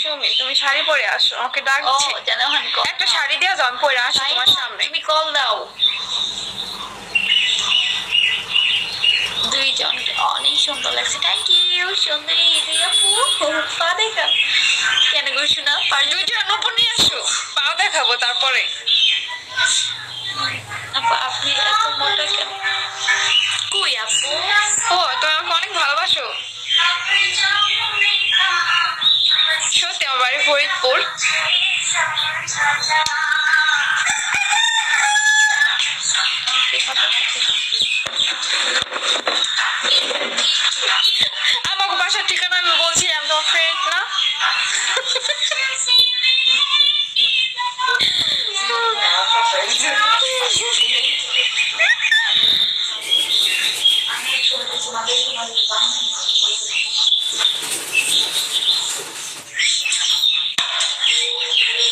সুমি তুমি শাড়ি পরে আসো, আমাকে ডাকছে। একটা শাড়ি দিয়ে যাও, আমি পরে আসি তোমার সামনে। তুমি কল দাও। দুইজনকে অনেক সুন্দর লাগছে। থ্যাংক ইউ সুন্দরী দুই আপু। পা দেখা কেন করছো না? দুইজন উপর নিয়ে আসো, পা দেখাবো তারপরে। আপু আপনি এত মোটা কেন? কই আপু? ও তুমি আমাকে অনেক ভালোবাসো। সত্যি আমার বাড়ি ফরিদপুর। আমাকে বাসার ঠিকানা আমি বলছি, আমি তোমার ফ্রেন্ড না।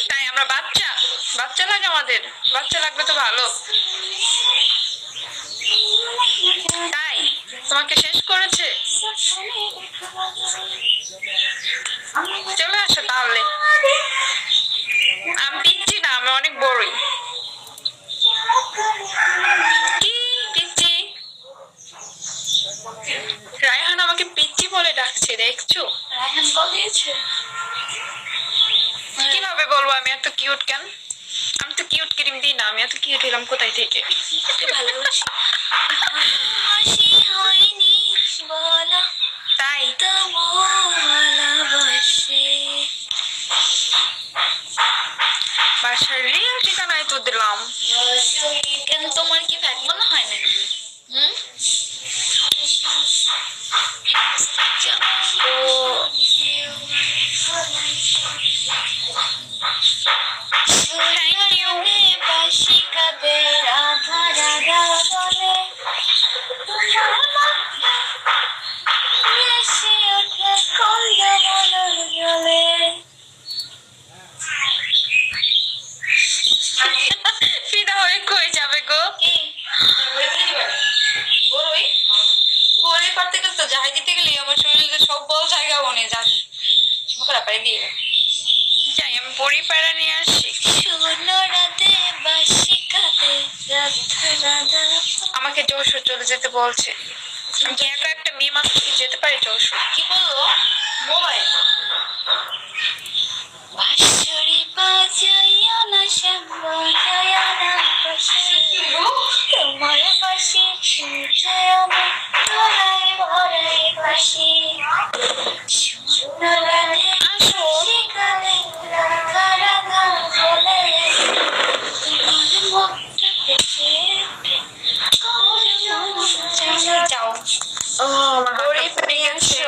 তাই আমরা বাচ্চা বাচ্চা লাগে আমাদের, বাচ্চা লাগবে তো ভালো। তাই তোমাকে শেষ করেছে, চলে আসো তাহলে। আমি পিচ্ছি না, আমি অনেক বড়ই। কি পিচ্ছি? রায়হান আমাকে পিচ্ছি বলে ডাকছে, দেখছো? রায়হান কল দিয়েছে? কিভাবে বলবো আমি এত কিউট কেন? আমি তো কিউট ক্রিম দিই না, আমি এত কিউট হলাম কোথায় থেকে? ভালোবাসি হাসি হয়নি বলা, তাই তবু ভালোবাসি। বাসার রিয়েল ঠিকানায় তো দিলাম। কেন তোমার কি ফ্যাক মনে হয় নাকি? Thank you. বাসি কাঁদে রাধা রাধা বলে, ভেসে ওঠে কন্দমলের জলে। ফিদা হয়ে কই যাবে গো? কি বড়ই বড়ি পারতে গেলে তো যাই দিতে গেলে আমার শরীরে সব বল জায়গা বনে যাস। মুখরা পাই দিয়ে যাই আমি বড়ি পায়রা নিয়ে আসি। শোনো রাধে বাসি কাঁদে রাধা রাধা। আমাকে যশোর চলে যেতে বলছে। আমি কি একা একটা মেয়ে মানুষ কি যেতে পারি যশোর? কি বললো? মোবাইল বাঁশরি বাজাইয়া না শ্যাম বাজাইয়া না বাঁশি, তোমার বাঁশি ছুঁতে আমার ভরাই ভরাই বাঁশি। শোনো রাধে বাসি কাঁদে রাধা রাধা বলে, তোমার মুখটা দেখে যাও। ও আমার বড়ি পেয়ে গেছে।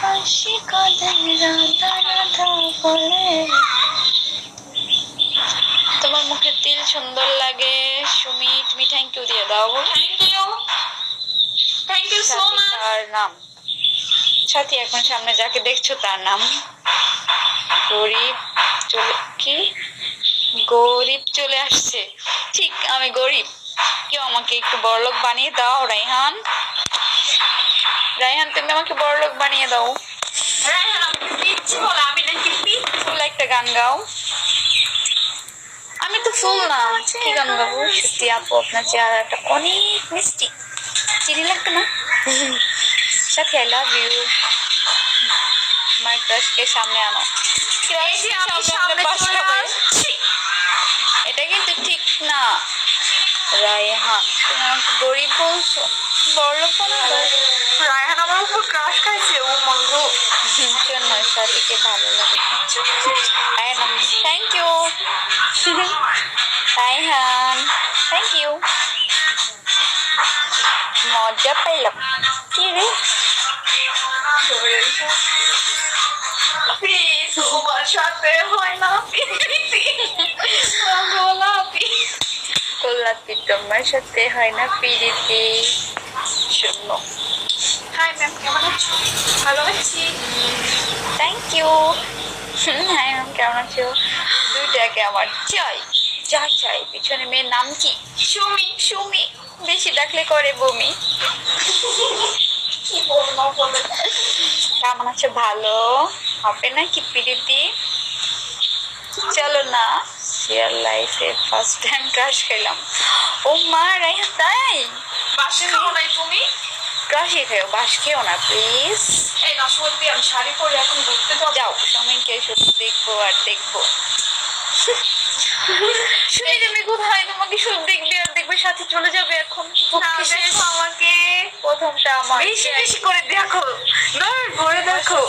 বাসি কাঁদে রাধা রাধা বলে। তোমার মুখের তিল সুন্দর লাগে সুমি, তুমি থ্যাংক ইউ দিয়ে দাও। Thank you, thank you so much. তার নাম সাথী, এখন সামনে যাকে দেখছো তার নাম গরিব। গরিব চলে আসছে। ঠিক আমি গরিব, কেউ আমাকে একটু বড়লোক বানিয়ে দাও। রায়হান তুমি আমাকে বড়লোক বানিয়ে দাও। রায়হান আমাকে পিচ্ছি বলে, আমি নাকি ফুল একটা গান গাও। আমি তো ফুল না, কি গান গাবো? সত্যি আপু আপনার চেহারাটা অনেক মিষ্টি, চিনি লাগবে না? সাথে আই লাভ ইউ। আমার ক্রাশকে সামনে আনো। এই যে আমি সামনে চলে আসছি। এটা কিন্তু ঠিক না রায়হান, তুমি আমাকে গরিব বলছো, বড়লোক বানাবো। রায়হান আমার উপর ক্রাশ খাইছে। ও মঙ্গো জন্য সাথীকে ভালো লাগে। Thank you Raihan, thank you. মজা পাইলাম। কি রে প্লিজ তোমার সাথে হয় না প্রীতি, গোলাপি গোলাপি তোমার সাথে হয় না প্রীতি। শূন্য। হাই ম্যাম, কেমন আছো? ভালো আছি। Thank you. হাই ম্যাম, কেমন আছো? দুইটাকে আমার চাই চাই চাই। পিছনে মেয়ের নাম কি? সুমি। সুমি। বেশি ডাকলে করে বমি। কি বলবো? কেমন আছে? ভালো হবে নাকি প্রীতি? চলো না রিয়েল লাইফে ফার্স্ট টাইম ক্রাশ খেলাম। ও মা রাইহা, তাই বাস খাও নাই তুমি? ক্রাশই খেও, বাস খেও না প্লিজ। এই না সত্যি আমি শাড়ি পরে এখন ঘুরতে যাবো। যাও, সময়কে শুধু দেখবো আর দেখবো। শুনি তুমি কোথায়? তোমাকে শুধু দেখবে আর দেখবে, সাথে চলে যাবে এখন। না, দেখো আমাকে প্রথমটা আমার বেশি বেশি করে দেখো, নয় ভরে দেখো।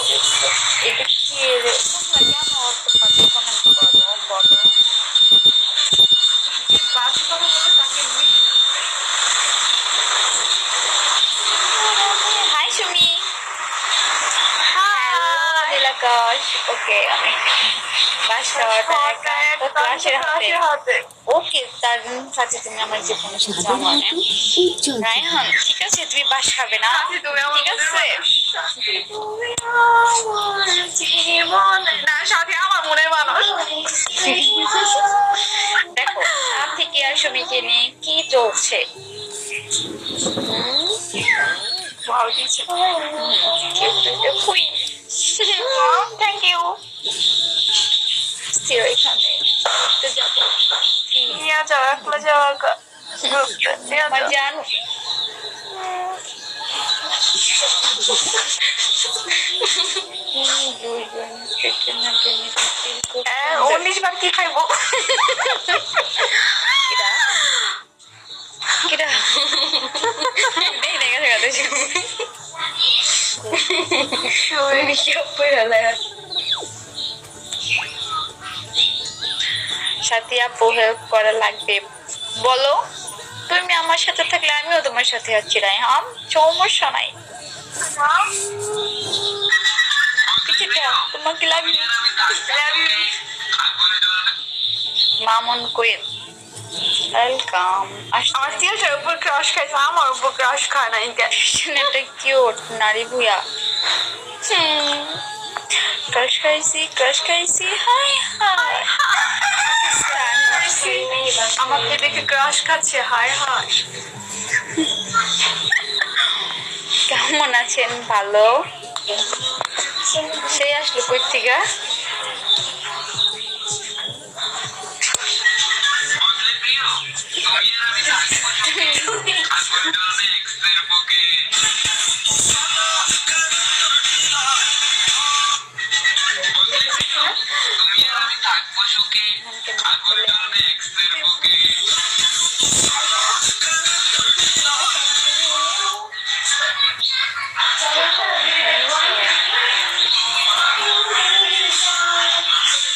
এটা কি রে? তোমরা কেন অত পাতি কমেন্ট করো বলো? যে বাস করো বলে তাকে হাই সুমি। হ্যালো নীলাকাশ। ওকে, আমি বাস খাওয়াটা একান্ত ক্লাসের হাতে। ওকে, তার সাথে তুমি আমার জীবনে সাথে আমার রায়হান, ঠিক আছে? তুমি বাস খাবে না, তুমি আমার ঠিক আছে? না, সাথে আমার মনের মানুষ। দেখো সাথে কি আর সুমিকে নিয়ে কি চলছে? ভাও দিচ্ছে। Thank you. স্থির এখানে ঘুরতে যাবো। নিয়ে যাও, একলা যাওয়া আমার জান হ্যাঁ, 19 বার কি খাইবো? সাথে আপু হেল্প করা লাগবে বলো? তুমি আমার সাথে থাকলে আমিও তোমার সাথে আছি রায়হান, সমস্যা নাই। তোমাকে লাগবে মামুন কোয়েল, ওয়েলকাম। আমার টিয়াটার উপর ক্রাশ খাইছে, আমার উপর ক্রাশ খায় নাই কেন? এটা কিউট নারী ভুয়া। ক্রাশ খাইছি হাই হাই। আমাকে দেখে ক্রাশ খাচ্ছে, হায় হায়। কেমন আছেন? ভালো। সে আসলো কই থেকে?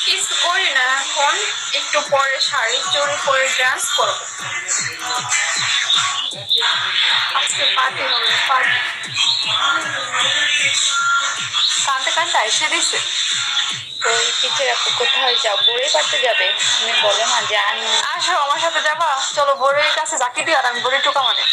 কিছু করি না এখন, একটু পরে শাড়ি চড়ি পরে ডান্স করবো। আজকে পার্টি হবে, পার্টি। কানতে কানতে এসে দিছে। ওই টিচার আপু কোথায় যাও? বড়ে পারতে যাবে? তুমি বলো না জান। আসো আমার সাথে যাবা, চলো বড়ির কাছে জাকি দিই আর আমি বড়ি টুকা মানে।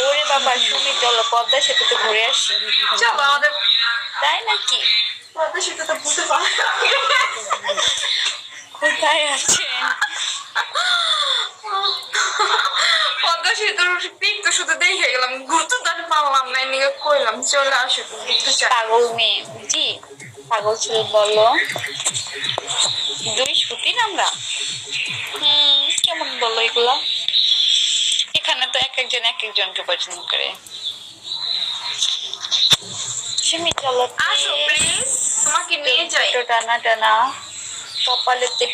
ওরে বাবা সুমি, চলো পদ্মা সেতুতে ঘুরে আসি। চলো আমাদের তাই নাকি? পদ্মা সেতু তো বুঝতে পারে। কোথায় আছেন? পদ্মা সেতুর পিক তো শুধু দেখে গেলাম, ঘুরতে তার পারলাম না, নিয়ে কইলাম চলে আসো একটু চা। পাগল মেয়ে। জি পাগল ছিল বলো। দুই সুতিন আমরা। কেমন বলো এগুলা? এখানে তো এক একজনকে পছন্দ করে। সুমি চলো আসো প্লিজ, তোমাকে নিয়ে যাই। টানা টানা কপালেতে